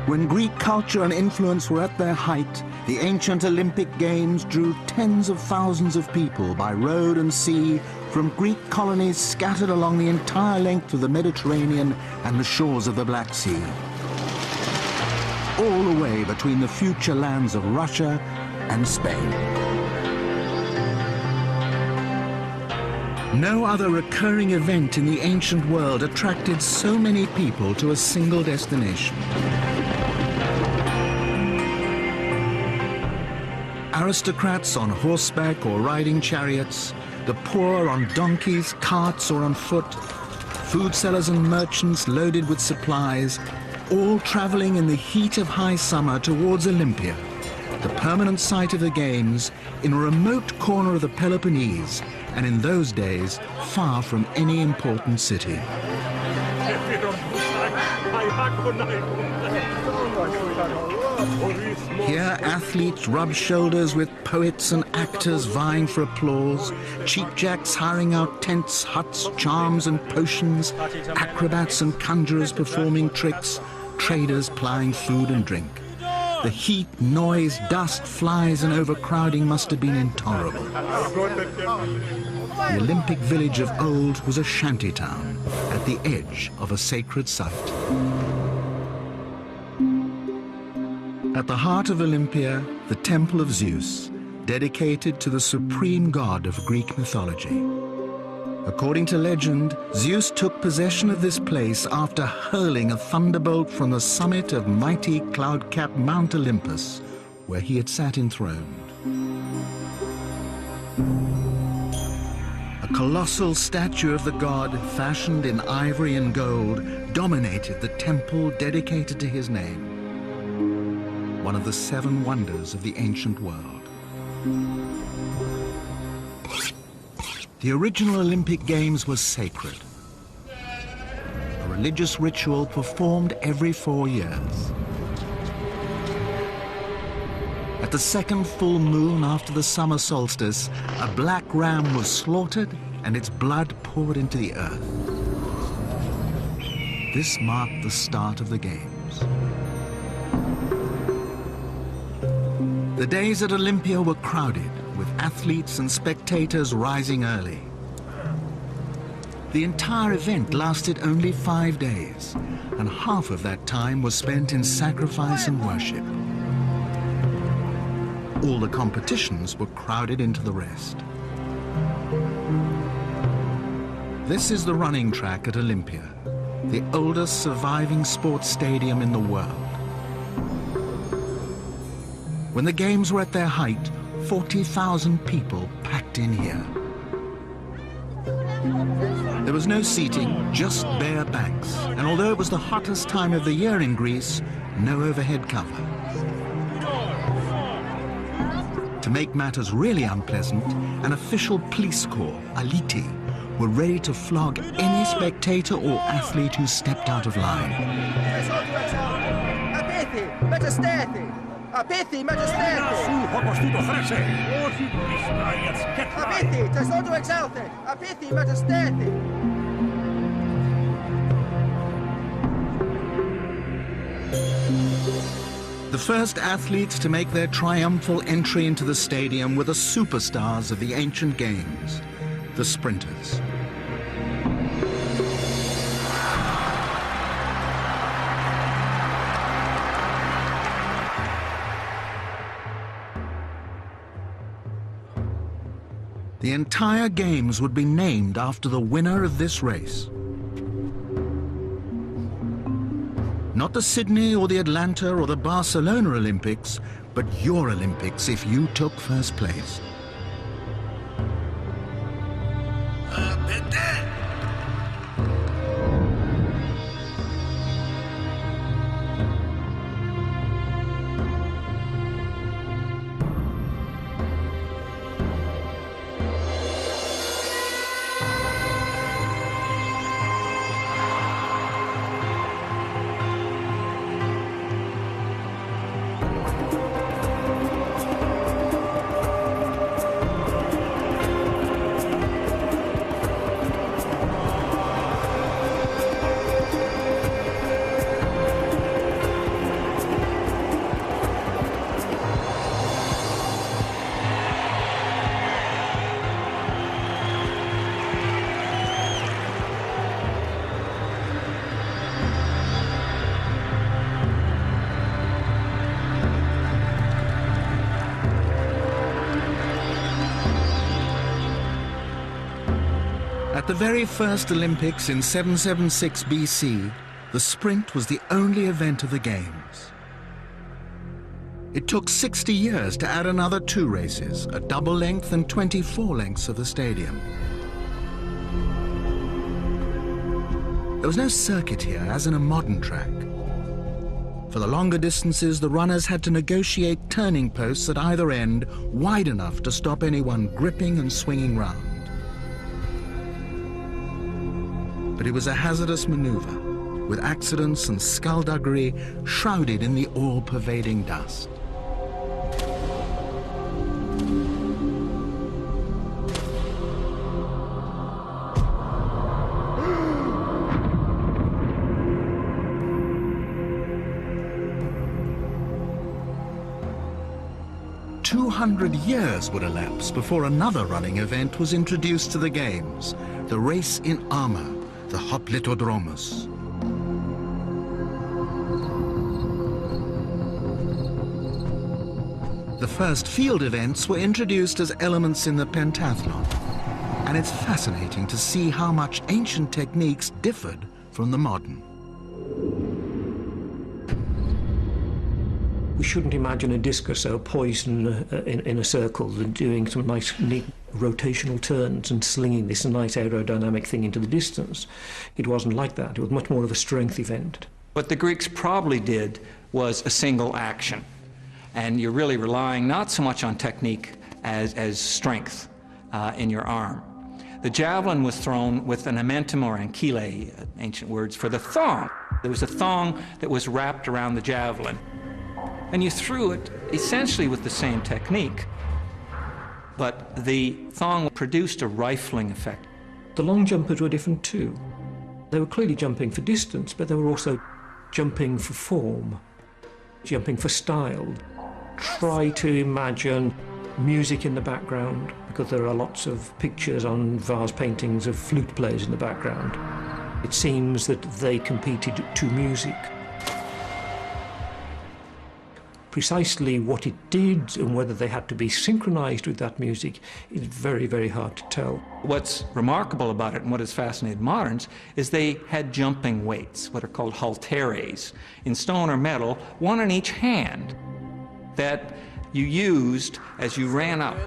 When Greek culture and influence were at their height, the ancient Olympic Games drew tens of thousands of people by road and sea from Greek colonies scattered along the entire length of the Mediterranean and the shores of the Black Sea. All the way between the future lands of Russia and Spain. No other recurring event in the ancient world attracted so many people to a single destination. Aristocrats on horseback or riding chariots, the poor on donkeys, carts or on foot, food sellers and merchants loaded with supplies, all traveling in the heat of high summer towards Olympia, the permanent site of the Games in a remote corner of the Peloponnese, and in those days, far from any important city. Here, athletes rub shoulders with poets and actors vying for applause, cheapjacks hiring out tents, huts, charms and potions, acrobats and conjurers performing tricks, traders plying food and drink. The heat, noise, dust, flies and overcrowding must have been intolerable. The Olympic village of old was a shanty town at the edge of a sacred site. At the heart of Olympia, the Temple of Zeus, dedicated to the supreme god of Greek mythology. According to legend, Zeus took possession of this place after hurling a thunderbolt from the summit of mighty cloud-capped Mount Olympus, where he had sat enthroned. A colossal statue of the god, fashioned in ivory and gold, dominated the temple dedicated to his name. One of the 7 wonders of the ancient world. The original Olympic Games was sacred. A religious ritual performed every 4 years. At the second full moon after the summer solstice, a black ram was slaughtered and its blood poured into the earth. This marked the start of the Games. The days at Olympia were crowded, with athletes and spectators rising early. The entire event lasted only 5 days, and half of that time was spent in sacrifice and worship. All the competitions were crowded into the rest. This is the running track at Olympia, the oldest surviving sports stadium in the world. When the Games were at their height, 40,000 people packed in here. There was no seating, just bare banks, and although it was the hottest time of the year in Greece, no overhead cover. To make matters really unpleasant, an official police corps, Aliti, were ready to flog any spectator or athlete who stepped out of line. Απίθη, Μεγιστέρη! Σου αποστήτω θρέσε! Όχι, Ισραήλς και τράει! Απίθη, τεσόντου εξέλθε! Απίθη, Μεγιστέρη! The first athletes to make their triumphal entry into the stadium were the superstars of the ancient games, the sprinters. The entire Games would be named after the winner of this race. Not the Sydney or the Atlanta or the Barcelona Olympics, but your Olympics if you took first place. the very first Olympics in 776 BC, the sprint was the only event of the Games. It took 60 years to add another 2 races, a double length and 24 lengths of the stadium. There was no circuit here, as in a modern track. For the longer distances, the runners had to negotiate turning posts at either end wide enough to stop anyone gripping and swinging round. But it was a hazardous maneuver, with accidents and skullduggery shrouded in the all-pervading dust. Years would elapse before another running event was introduced to the Games, the race in armor, the Hoplitodromos. The first field events were introduced as elements in the pentathlon, and it's fascinating to see how much ancient techniques differed from the modern. We shouldn't imagine a discus poised in a circle and doing some nice, neat rotational turns and slinging this nice aerodynamic thing into the distance. It wasn't like that. It was much more of a strength event. What the Greeks probably did was a single action. And you're really relying not so much on technique as strength in your arm. The javelin was thrown with an amentum or ankyle, ancient words, for the thong. There was a thong that was wrapped around the javelin. And you threw it essentially with the same technique, but the thong produced a rifling effect. The long jumpers were different too. They were clearly jumping for distance, but they were also jumping for form, jumping for style. Try to imagine music in the background, because there are lots of pictures on vase paintings of flute players in the background. It seems that they competed to music. Precisely what it did and whether they had to be synchronized with that music is very, very hard to tell. What's remarkable about it and what has fascinated moderns is they had jumping weights, what are called halteres, in stone or metal, one in each hand, that you used as you ran up.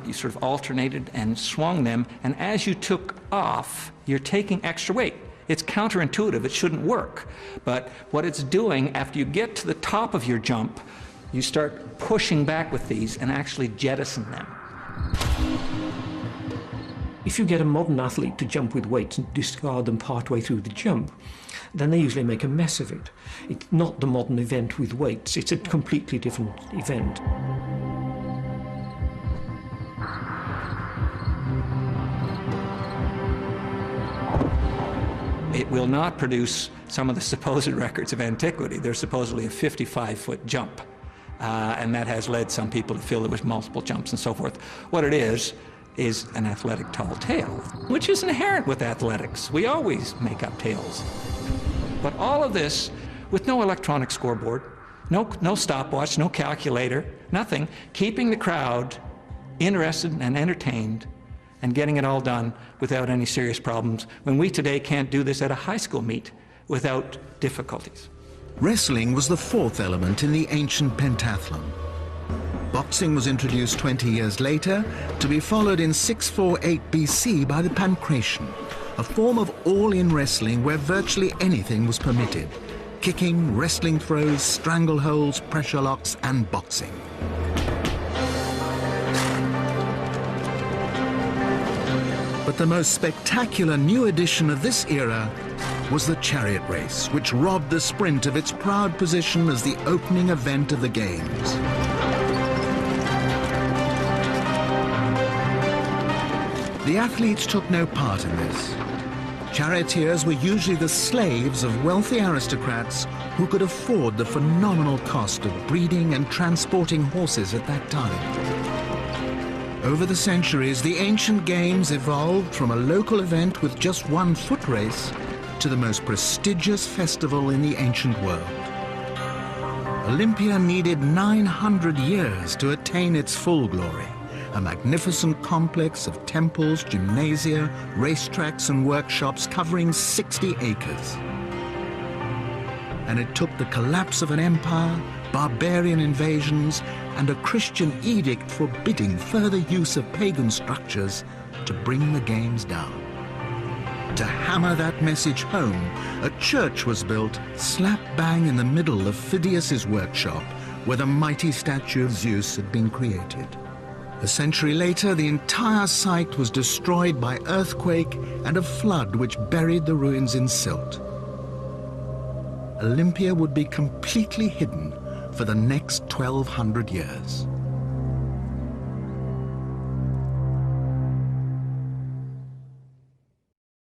You sort of alternated and swung them, and as you took off, you're taking extra weight. It's counterintuitive, it shouldn't work. But what it's doing, after you get to the top of your jump, you start pushing back with these and actually jettison them. If you get a modern athlete to jump with weights and discard them partway through the jump, then they usually make a mess of it. It's not the modern event with weights, it's a completely different event. It will not produce some of the supposed records of antiquity. There's supposedly a 55-foot jump, and that has led some people to feel there was multiple jumps and so forth. What it is an athletic tall tale, which is inherent with athletics. We always make up tales. But all of this with no electronic scoreboard, no stopwatch, no calculator, nothing, keeping the crowd interested and entertained and getting it all done without any serious problems, when we today can't do this at a high school meet without difficulties. Wrestling was the fourth element in the ancient pentathlon. Boxing was introduced 20 years later, to be followed in 648 BC by the pancration, a form of all-in wrestling where virtually anything was permitted: kicking, wrestling throws, strangleholds, pressure locks, and boxing. But the most spectacular new addition of this era was the chariot race, which robbed the sprint of its proud position as the opening event of the Games. The athletes took no part in this. Charioteers were usually the slaves of wealthy aristocrats who could afford the phenomenal cost of breeding and transporting horses at that time. Over the centuries, the ancient Games evolved from a local event with just one foot race to the most prestigious festival in the ancient world. Olympia needed 900 years to attain its full glory, a magnificent complex of temples, gymnasia, racetracks and workshops covering 60 acres. And it took the collapse of an empire, barbarian invasions, and a Christian edict forbidding further use of pagan structures to bring the games down. To hammer that message home, a church was built slap bang in the middle of Phidias's workshop, where the mighty statue of Zeus had been created. A century later, the entire site was destroyed by earthquake and a flood which buried the ruins in silt. Olympia would be completely hidden for the next 1,200 years.